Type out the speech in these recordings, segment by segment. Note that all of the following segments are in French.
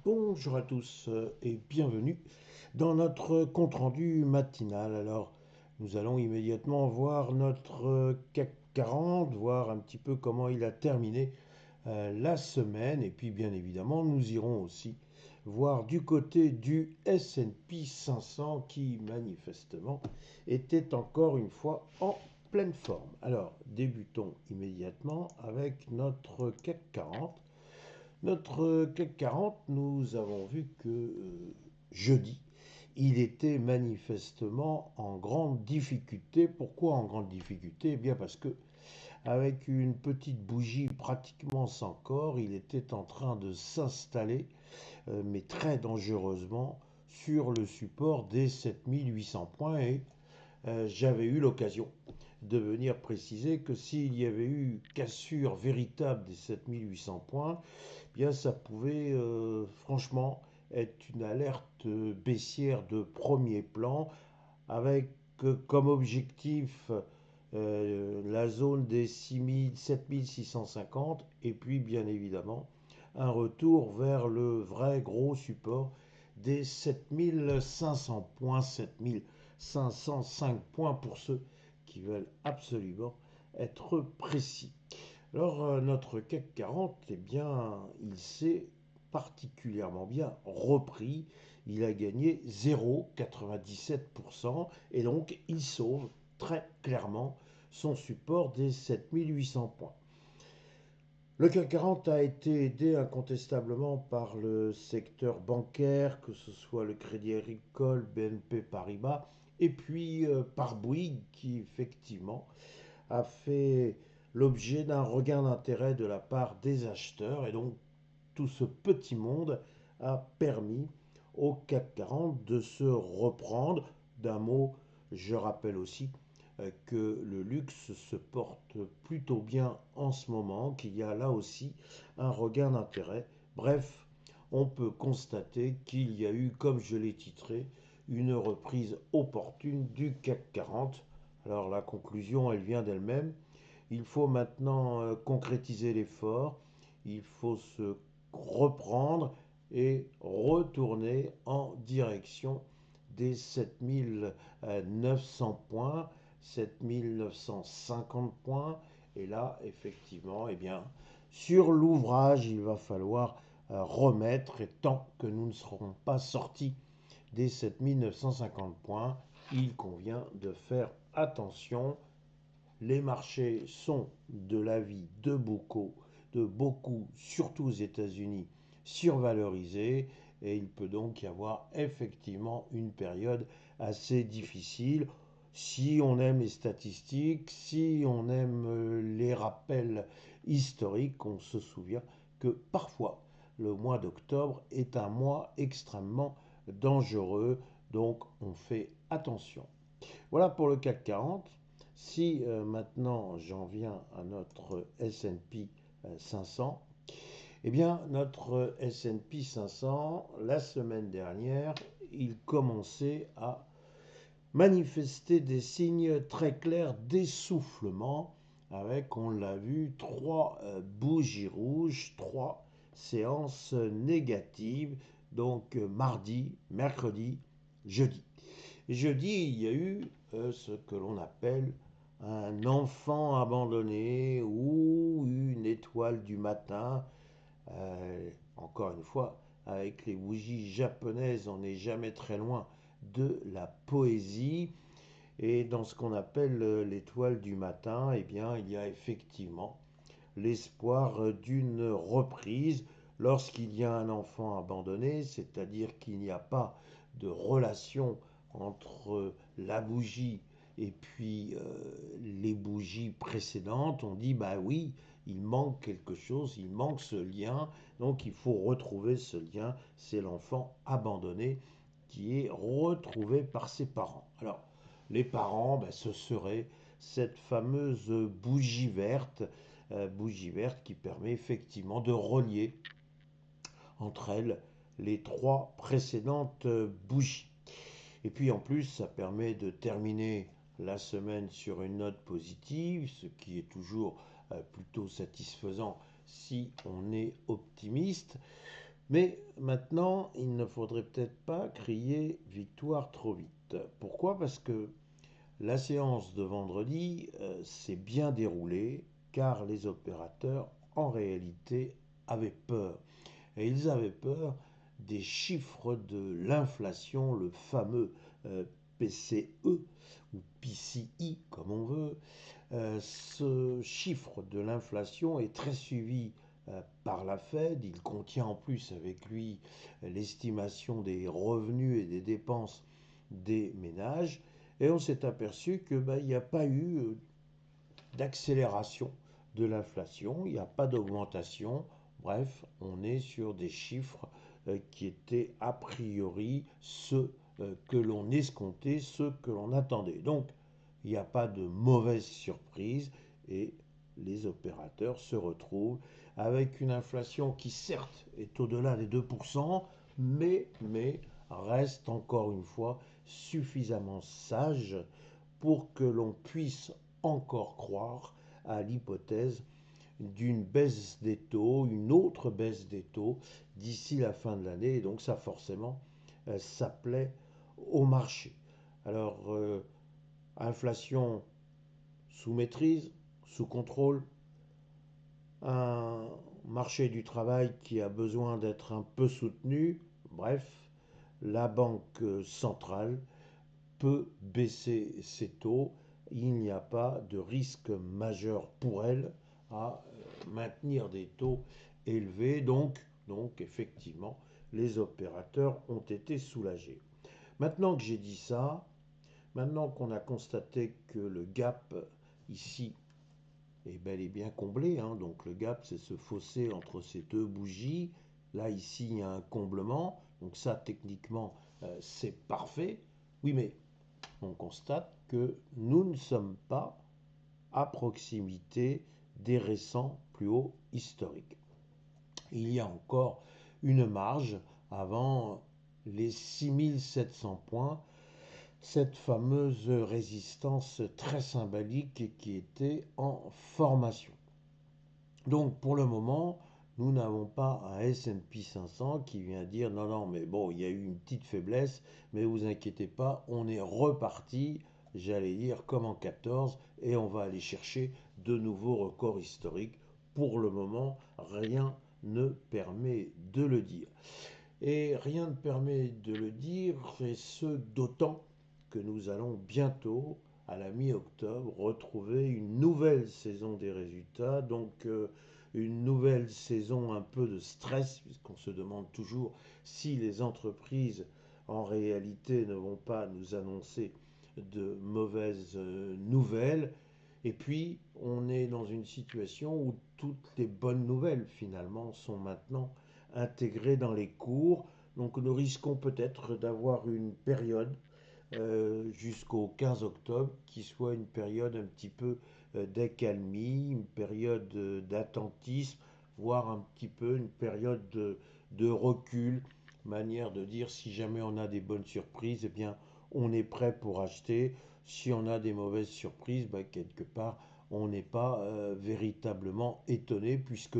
Bonjour à tous et bienvenue dans notre compte-rendu matinal. Alors, nous allons immédiatement voir notre CAC 40, voir un petit peu comment il a terminé la semaine. Et puis, bien évidemment, nous irons aussi voir du côté du S&P 500 qui, manifestement, était encore une fois en pleine forme. Alors, débutons immédiatement avec notre CAC 40. Notre CAC 40, nous avons vu que jeudi, il était manifestement en grande difficulté. Pourquoi en grande difficulté? Eh bien parce que avec une petite bougie pratiquement sans corps, il était en train de s'installer, mais très dangereusement, sur le support des 7800 points. Et j'avais eu l'occasion de venir préciser que s'il y avait eu cassure véritable des 7800 points, eh bien ça pouvait franchement être une alerte baissière de premier plan avec comme objectif la zone des 7650 et puis bien évidemment un retour vers le vrai gros support des 7500 points, 7505 points pour ceux qui veulent absolument être précis. Alors notre CAC 40, eh bien, il s'est particulièrement bien repris. Il a gagné 0,97% et donc il sauve très clairement son support des 7800 points. Le CAC 40 a été aidé incontestablement par le secteur bancaire, que ce soit le Crédit Agricole, BNP Paribas, et puis par Bouygues qui effectivement a fait l'objet d'un regain d'intérêt de la part des acheteurs et donc tout ce petit monde a permis au CAC 40 de se reprendre. D'un mot, je rappelle aussi que le luxe se porte plutôt bien en ce moment, qu'il y a là aussi un regain d'intérêt. Bref, on peut constater qu'il y a eu, comme je l'ai titré, une reprise opportune du CAC 40. Alors la conclusion, elle vient d'elle-même. Il faut maintenant concrétiser l'effort, il faut se reprendre et retourner en direction des 7900 points, 7950 points. Et là, effectivement, eh bien, sur l'ouvrage, il va falloir remettre, et tant que nous ne serons pas sortis des 7950 points, il convient de faire attention. Les marchés sont de l'avis de beaucoup, surtout aux États-Unis, survalorisés et il peut donc y avoir effectivement une période assez difficile. Si on aime les statistiques, si on aime les rappels historiques, on se souvient que parfois le mois d'octobre est un mois extrêmement dangereux, donc on fait attention. Voilà pour le CAC 40. Si maintenant j'en viens à notre S&P 500, eh bien notre S&P 500, la semaine dernière, il commençait à manifester des signes très clairs d'essoufflement avec, on l'a vu, trois bougies rouges, trois séances négatives, donc mardi, mercredi, jeudi. Et jeudi, il y a eu ce que l'on appelle un enfant abandonné ou une étoile du matin. Encore une fois, avec les bougies japonaises, on n'est jamais très loin de la poésie. Et dans ce qu'on appelle l'étoile du matin, eh bien, il y a effectivement l'espoir d'une reprise lorsqu'il y a un enfant abandonné, c'est-à-dire qu'il n'y a pas de relation entre la bougie et puis les bougies précédentes. On dit bah oui, il manque quelque chose, il manque ce lien, donc il faut retrouver ce lien. C'est l'enfant abandonné qui est retrouvé par ses parents. Alors, les parents, ben, ce serait cette fameuse bougie verte qui permet effectivement de relier entre elles les trois précédentes bougies. Et puis en plus, ça permet de terminer la semaine sur une note positive, ce qui est toujours plutôt satisfaisant si on est optimiste. Mais maintenant, il ne faudrait peut-être pas crier victoire trop vite. Pourquoi? Parce que la séance de vendredi s'est bien déroulée car les opérateurs, en réalité, avaient peur. Et ils avaient peur des chiffres de l'inflation, le fameux PCE ou PCI comme on veut. Ce chiffre de l'inflation est très suivi par la Fed. Il contient en plus avec lui l'estimation des revenus et des dépenses des ménages. Et on s'est aperçu que il n'y a pas eu d'accélération de l'inflation, il n'y a pas d'augmentation. Bref, on est sur des chiffres qui étaient a priori ceux que l'on escomptait, ceux que l'on attendait. Donc, il n'y a pas de mauvaise surprise et les opérateurs se retrouvent avec une inflation qui certes est au-delà des 2%, mais reste encore une fois suffisamment sage pour que l'on puisse encore croire à l'hypothèse d'une baisse des taux, une autre baisse des taux d'ici la fin de l'année. Et donc ça forcément, ça plaît au marché. Alors, inflation sous maîtrise, sous contrôle, un marché du travail qui a besoin d'être un peu soutenu, bref, la Banque centrale peut baisser ses taux. Il n'y a pas de risque majeur pour elle à maintenir des taux élevés. Donc effectivement, les opérateurs ont été soulagés. Maintenant que j'ai dit ça, maintenant qu'on a constaté que le gap ici est bel et bien comblé, hein, donc le gap c'est ce fossé entre ces deux bougies, là ici il y a un comblement, donc ça techniquement c'est parfait. Oui mais on constate que nous ne sommes pas à proximité des récents plus hauts historiques. Il y a encore une marge avant les 6 700 points, cette fameuse résistance très symbolique qui était en formation. Donc pour le moment, nous n'avons pas un S&P 500 qui vient dire non, non, mais bon, il y a eu une petite faiblesse, mais vous inquiétez pas, on est reparti, j'allais dire comme en 14, et on va aller chercher de nouveaux records historiques. Pour le moment, rien ne permet de le dire. Et rien ne permet de le dire, et ce d'autant que nous allons bientôt, à la mi-octobre, retrouver une nouvelle saison des résultats, donc une nouvelle saison un peu de stress, puisqu'on se demande toujours si les entreprises en réalité ne vont pas nous annoncer de mauvaises nouvelles. Et puis, on est dans une situation où toutes les bonnes nouvelles, finalement, sont maintenant intégrées dans les cours. Donc, nous risquons peut-être d'avoir une période jusqu'au 15 octobre qui soit une période un petit peu d'accalmie, une période d'attentisme, voire un petit peu une période de recul, manière de dire si jamais on a des bonnes surprises, eh bien on est prêt pour acheter. Si on a des mauvaises surprises, quelque part, on n'est pas véritablement étonné puisque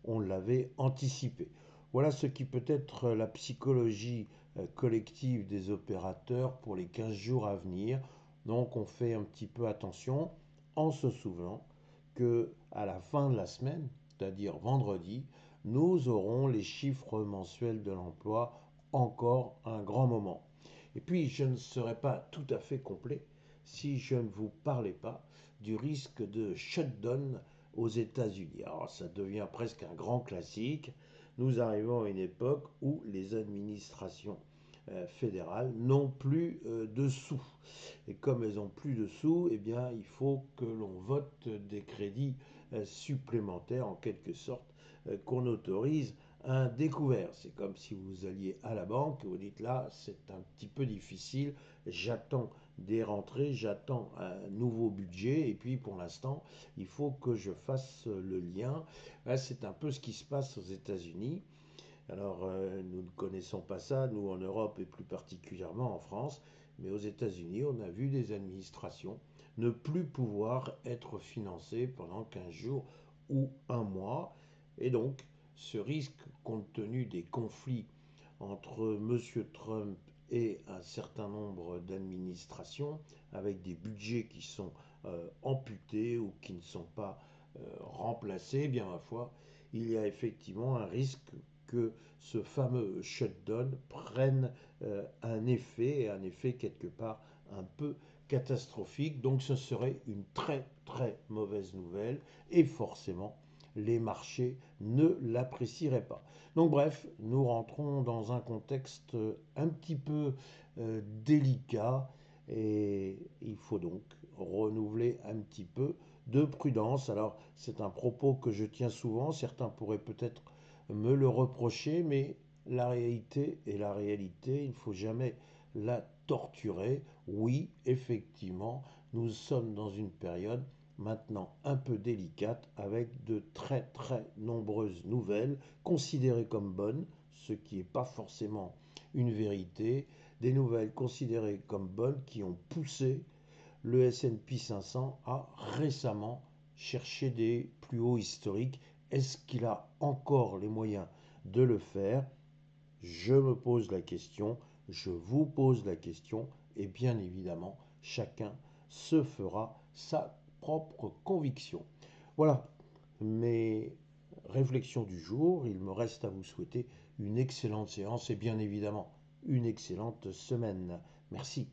on l'avait anticipé. Voilà ce qui peut être la psychologie collective des opérateurs pour les 15 jours à venir. Donc on fait un petit peu attention en se souvenant que à la fin de la semaine, c'est-à-dire vendredi, nous aurons les chiffres mensuels de l'emploi, encore un grand moment. Et puis, je ne serais pas tout à fait complet si je ne vous parlais pas du risque de shutdown aux États-Unis. Alors, ça devient presque un grand classique. Nous arrivons à une époque où les administrations fédérales n'ont plus de sous. Et comme elles n'ont plus de sous, eh bien, il faut que l'on vote des crédits supplémentaires, en quelque sorte, qu'on autorise un découvert. C'est comme si vous alliez à la banque et vous dites là, c'est un petit peu difficile, j'attends des rentrées, j'attends un nouveau budget et puis pour l'instant, il faut que je fasse le lien. Là, c'est un peu ce qui se passe aux États-Unis. Alors, nous ne connaissons pas ça, nous en Europe et plus particulièrement en France, mais aux États-Unis, on a vu des administrations ne plus pouvoir être financées pendant 15 jours ou un mois. Et donc, ce risque compte tenu des conflits entre M. Trump et un certain nombre d'administrations, avec des budgets qui sont amputés ou qui ne sont pas remplacés, eh bien ma foi, il y a effectivement un risque que ce fameux shutdown prenne un effet quelque part un peu catastrophique. Donc ce serait une très très mauvaise nouvelle et forcément les marchés ne l'apprécieraient pas. Donc bref, nous rentrons dans un contexte un petit peu délicat et il faut donc renouveler un petit peu de prudence. Alors c'est un propos que je tiens souvent, certains pourraient peut-être me le reprocher, mais la réalité est la réalité, il ne faut jamais la torturer. Oui, effectivement, nous sommes dans une période maintenant un peu délicate avec de très très nombreuses nouvelles considérées comme bonnes, ce qui n'est pas forcément une vérité, des nouvelles considérées comme bonnes qui ont poussé le S&P 500 a récemment cherché des plus hauts historiques. Est-ce qu'il a encore les moyens de le faire? Je me pose la question, je vous pose la question, et bien évidemment, chacun se fera sa propre conviction. Voilà mes réflexions du jour. Il me reste à vous souhaiter une excellente séance et bien évidemment une excellente semaine. Merci.